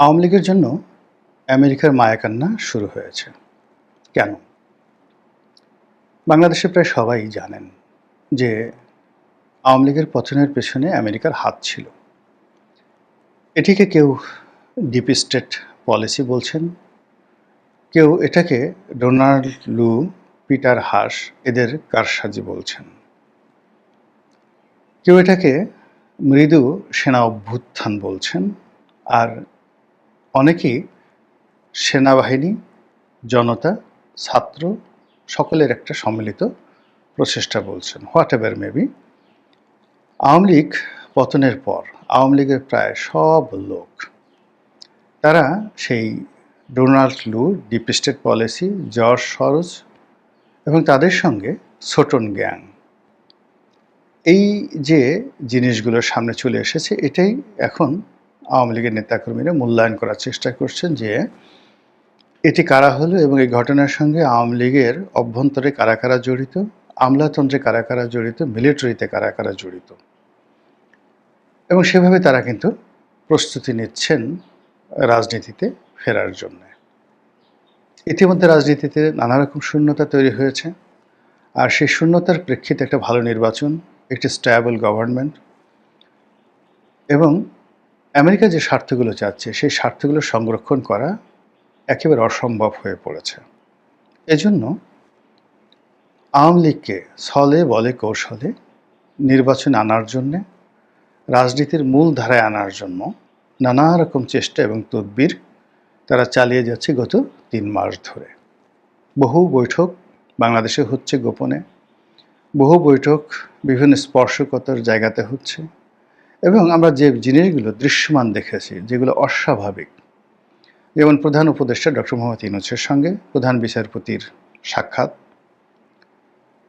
আওয়ামী লীগের জন্য আমেরিকার মায়াকান্না শুরু হয়েছে। কেন? বাংলাদেশে প্রায় সবাই জানেন যে আওয়ামী লীগের পতনের পেছনে আমেরিকার হাত ছিল। এটিকে কেউ ডিপ স্টেট পলিসি বলছেন, কেউ এটাকে ডোনাল্ড লু, পিটার হাস এদের কারসাজি বলছেন, কেউ এটাকে মৃদু সেনা অভ্যুত্থান বলছেন, আর অনেকেই সেনাবাহিনী, জনতা, ছাত্র সকলের একটা সম্মিলিত প্রচেষ্টা বলছেন। What ever maybe, Awami League পতনের পর আওয়ামী লীগের প্রায় সব লোক তারা সেই ডোনাল্ড লু, deep state policy, George Saroj এবং তাদের সঙ্গে ছোটন গ্যাং, এই যে জিনিসগুলোর সামনে চলে এসেছে, এটাই এখন আওয়ামী লীগের নেতাকর্মীরা মূল্যায়ন করার চেষ্টা করছেন যে এটি কারা হলো এবং এই ঘটনার সঙ্গে আওয়ামী লীগের অভ্যন্তরে কারা কারা জড়িত, আমলাতন্ত্রে কারা কারা জড়িত, মিলিটারিতে কারা কারা জড়িত, এবং সেভাবে তারা কিন্তু প্রস্তুতি নিচ্ছেন রাজনীতিতে ফেরার জন্য। ইতিমধ্যে রাজনীতিতে নানা রকম শূন্যতা তৈরি হয়েছে, আর সেই শূন্যতার প্রেক্ষিতে একটা ভালো নির্বাচন, একটি স্ট্যাবল গভর্নমেন্ট এবং আমেরিকা যে স্বার্থগুলো চাচ্ছে সেই স্বার্থগুলো সংরক্ষণ করা একেবারে অসম্ভব হয়ে পড়েছে। এজন্য আওয়ামী লীগকে ছলে বলে কৌশলে নির্বাচনে আনার জন্যে, রাজনীতির মূল ধারায় আনার জন্য নানা রকম চেষ্টা এবং তদবির তারা চালিয়ে যাচ্ছে গত ৩ মাস ধরে। বহু বৈঠক বাংলাদেশে হচ্ছে গোপনে, বহু বৈঠক বিভিন্ন স্পর্শকতার জায়গাতে হচ্ছে, এবং আমরা যে জিনিসগুলো দৃশ্যমান দেখেছি, যেগুলো অস্বাভাবিক, যেমন প্রধান উপদেষ্টা ডক্টর মোহাম্মদ ইউনূসের সঙ্গে প্রধান বিচারপতির সাক্ষাৎ,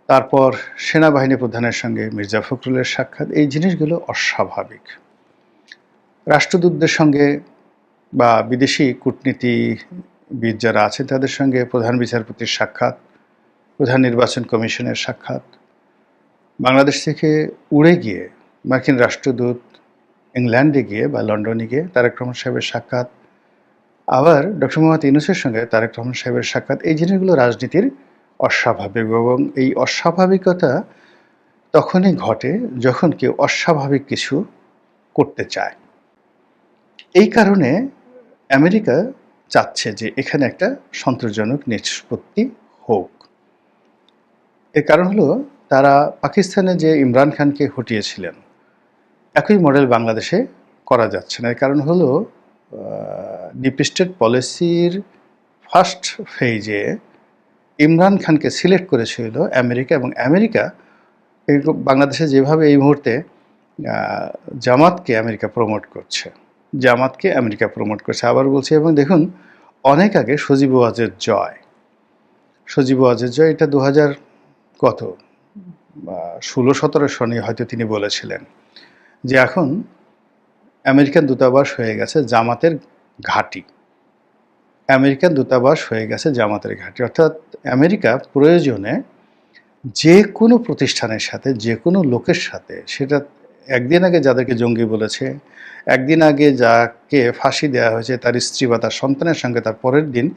তারপর সেনাবাহিনী প্রধানের সঙ্গে মির্জা ফখরুলের সাক্ষাৎ, এই জিনিসগুলো অস্বাভাবিক। রাষ্ট্রদূতদের সঙ্গে বা বিদেশি কূটনীতিবিদ যারা আছেন তাদের সঙ্গে প্রধান বিচারপতির সাক্ষাৎ, প্রধান নির্বাচন কমিশনের সাক্ষাৎ, বাংলাদেশ থেকে উড়ে গিয়ে মার্কিন রাষ্ট্রদূত ইংল্যান্ডে গিয়ে বা লন্ডনে গিয়ে তারেক রহমান সাহেবের সাক্ষাৎ, আবার ডক্টর মোহাম্মদ ইউনূসের সঙ্গে তারেক রহমান সাহেবের সাক্ষাৎ, এই জিনিসগুলো রাজনীতির অস্বাভাবিক, এবং এই অস্বাভাবিকতা তখনই ঘটে যখন কেউ অস্বাভাবিক কিছু করতে চায়। এই কারণে আমেরিকা চাচ্ছে যে এখানে একটা সন্তোষজনক নিষ্পত্তি হোক। এর কারণ হলো তারা পাকিস্তানে যে ইমরান খানকে হটিয়েছিলেন, একই মডেল বাংলাদেশে করা যাচ্ছে না। এর কারণ হলো ডিপ স্টেট পলিসির ফার্স্ট ফেজে ইমরান খানকে সিলেক্ট করেছিল আমেরিকা, এবং আমেরিকা বাংলাদেশে যেভাবে এই মুহূর্তে জামাতকে আমেরিকা প্রমোট করছে, জামাতকে আমেরিকা প্রমোট করছে, আবার বলছে। এবং দেখুন, অনেক আগে সজীব ওয়াজের জয়, এটা 2000 কত 16-17 সনে হয়তো তিনি বলেছিলেন যে এখন আমেরিকান দূতাবাস হয়ে গেছে জামাতের ঘাঁটি, আমেরিকান দূতাবাস হয়ে গেছে জামাতের ঘাঁটি। অর্থাৎ আমেরিকা প্রয়োজনে যে কোনো প্রতিষ্ঠানের সাথে, যে কোনো লোকের সাথে, সেটা একদিন আগে যাদেরকে জঙ্গি বলেছে, একদিন আগে যাকে ফাঁসি দেওয়া হয়েছে তার স্ত্রী বা তার সন্তানের সঙ্গে তার পরের দিন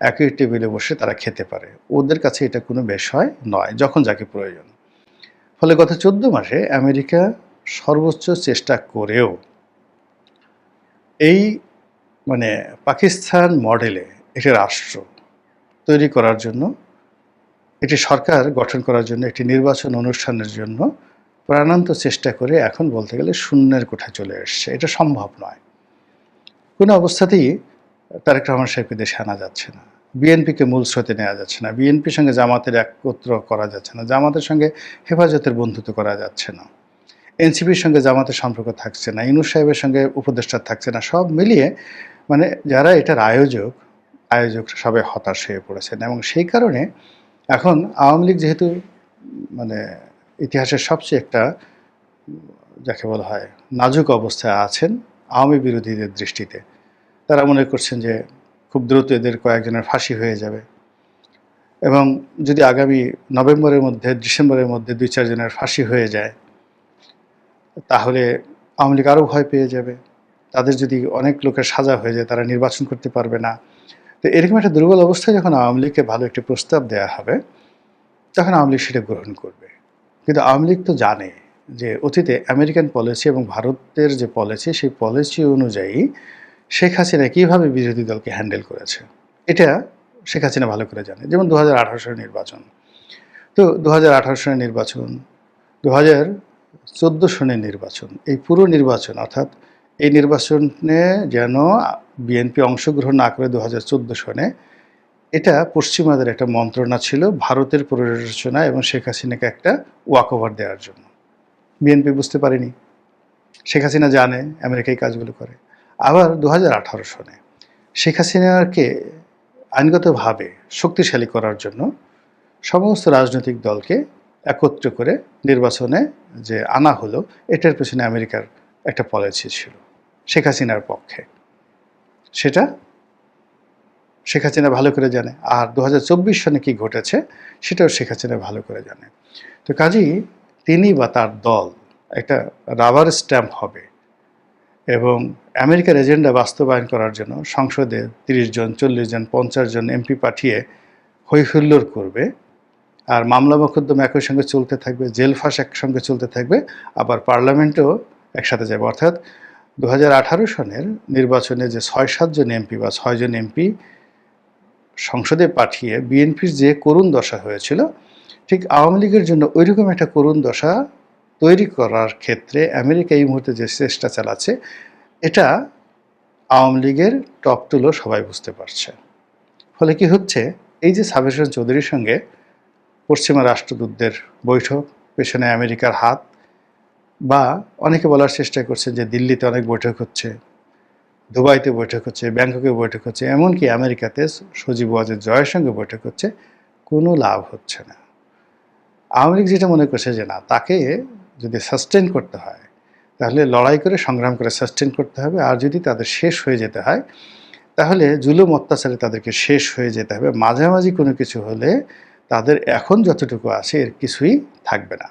একই টেবিলে বসে তারা খেতে পারে। ওদের কাছে এটা কোনো বিষয় নয়, যখন যাকে প্রয়োজন। ফলে গত 14 মাসে আমেরিকা সর্বোচ্চ চেষ্টা করেও এই পাকিস্তান মডেলে একটি রাষ্ট্র তৈরি করার জন্য, একটি সরকার গঠন করার জন্য, একটি নির্বাচন অনুষ্ঠানের জন্য প্রাণান্ত চেষ্টা করে এখন বলতে গেলে শূন্যের কোঠায় চলে এসছে। এটা সম্ভব নয়। কোনো অবস্থাতেই তারেক রহমান সাহেবকে দেশে আনা যাচ্ছে না, বিএনপিকে মূল স্রোতে নেওয়া যাচ্ছে না, বিএনপির সঙ্গে জামাতের একত্র করা যাচ্ছে না, জামাতের সঙ্গে হেফাজতের বন্ধুত্ব করা যাচ্ছে না, এনসিপির সঙ্গে জামাতের সম্পর্ক থাকছে না, ইউনূস সাহেবের সঙ্গে উপদেষ্টা থাকছে না। সব মিলিয়ে যারা এটার আয়োজক সবাই হতাশ হয়ে পড়েছেন, এবং সেই কারণে এখন আওয়ামী লীগ যেহেতু ইতিহাসের সবচেয়ে একটা যাকে বলা হয় নাজুক অবস্থায় আছেন আওয়ামী বিরোধীদের দৃষ্টিতে, তারা মনে করছেন যে খুব দ্রুত এদের কয়েকজনের ফাঁসি হয়ে যাবে, এবং যদি আগামী ডিসেম্বরের মধ্যে 2-4 জনের ফাঁসি হয়ে যায় তাহলে আওয়ামী লীগ আরও ভয় পেয়ে যাবে, তাদের যদি অনেক লোকের সাজা হয়ে যায়, তারা নির্বাচন করতে পারবে না। তো এরকম একটা দুর্বল অবস্থায় যখন আওয়ামী লীগকে ভালো একটি প্রস্তাব দেওয়া হবে, তখন আওয়ামী লীগ সেটা গ্রহণ করবে। কিন্তু আওয়ামী লীগ তো জানে যে অতীতে আমেরিকান পলিসি এবং ভারতের যে পলিসি, সেই পলিসি অনুযায়ী শেখ হাসিনা কীভাবে বিরোধী দলকে হ্যান্ডেল করেছে, এটা শেখ হাসিনা ভালো করে জানে। যেমন 2018 সালের নির্বাচন, তো 2018 সালের নির্বাচন, 2014 সনের নির্বাচন, এই পুরো নির্বাচন, অর্থাৎ এই নির্বাচনে যেন বিএনপি অংশগ্রহণ না করে 2014 সনে, এটা পশ্চিমাদের একটা মন্ত্রণা ছিল ভারতের প্ররোচনা এবং শেখ হাসিনাকে একটা ওয়াকওভার দেওয়ার জন্য। বিএনপি বুঝতে পারেনি, শেখ হাসিনা জানে আমেরিকা এই কাজগুলো করে। আবার 2018 সনে শেখ হাসিনাকে আইনগতভাবে শক্তিশালী করার জন্য সমস্ত রাজনৈতিক দলকে একত্র করে নির্বাচনে যে আনা হলো, এটার পেছনে আমেরিকার একটা পলিসি ছিল শেখ হাসিনার পক্ষে। সেটা শেখ হাসিনা ভালো করে জানে। আর 2024 সনে কি ঘটেছে সেটাও শেখ হাসিনা ভালো করে জানে। তো কাজেই তিনি বা তার দল একটা রাবার স্ট্যাম্প হবে এবং আমেরিকার এজেন্ডা বাস্তবায়ন করার জন্য সংসদে 30 জন, 40 জন, 50 জন এমপি পাঠিয়ে হৈহুল্লোড় করবে। আর মামলা মোকদ্দমা একই সঙ্গে চলতে থাকবে, জেল ফাঁস একসঙ্গে চলতে থাকবে, আবার পার্লামেন্টেও একসাথে যাবে। অর্থাৎ 2018 সনের নির্বাচনে যে 6-7 জন এমপি বা 6 জন এমপি সংসদে পাঠিয়ে বিএনপির যে করুণ দশা হয়েছিল, ঠিক আওয়ামী লীগের জন্য ওইরকম একটা করুণ দশা তৈরি করার ক্ষেত্রে আমেরিকা এই মুহূর্তে যে চেষ্টা চালাচ্ছে, এটা আওয়ামী লীগের টপ টুলো সবাই বুঝতে পারছে। ফলে কি হচ্ছে, এই যে সাবের হোসেন চৌধুরীর সঙ্গে পশ্চিমা রাষ্ট্রদূতদের বৈঠক, পেছনে আমেরিকার হাত, বা অনেকে বলার চেষ্টা করছে যে দিল্লিতে অনেক বৈঠক হচ্ছে, দুবাইতে বৈঠক হচ্ছে, ব্যাংককে বৈঠক হচ্ছে, এমনকি আমেরিকাতে সজীব ওয়াজেদ জয়ের সঙ্গে বৈঠক হচ্ছে, কোনো লাভ হচ্ছে না। আওয়ামী লীগ যেটা মনে করছে যে না, তাকে যদি সাস্টেন করতে হয় তাহলে লড়াই করে সংগ্রাম করে সাস্টেন করতে হবে, আর যদি তাদের শেষ হয়ে যেতে হয় তাহলে জুলুম অত্যাচারে তাদেরকে শেষ হয়ে যেতে হবে। মাঝামাঝি কোনো কিছু হলে তাদের এখন যতটুকু আছে এর কিছুই থাকবে না।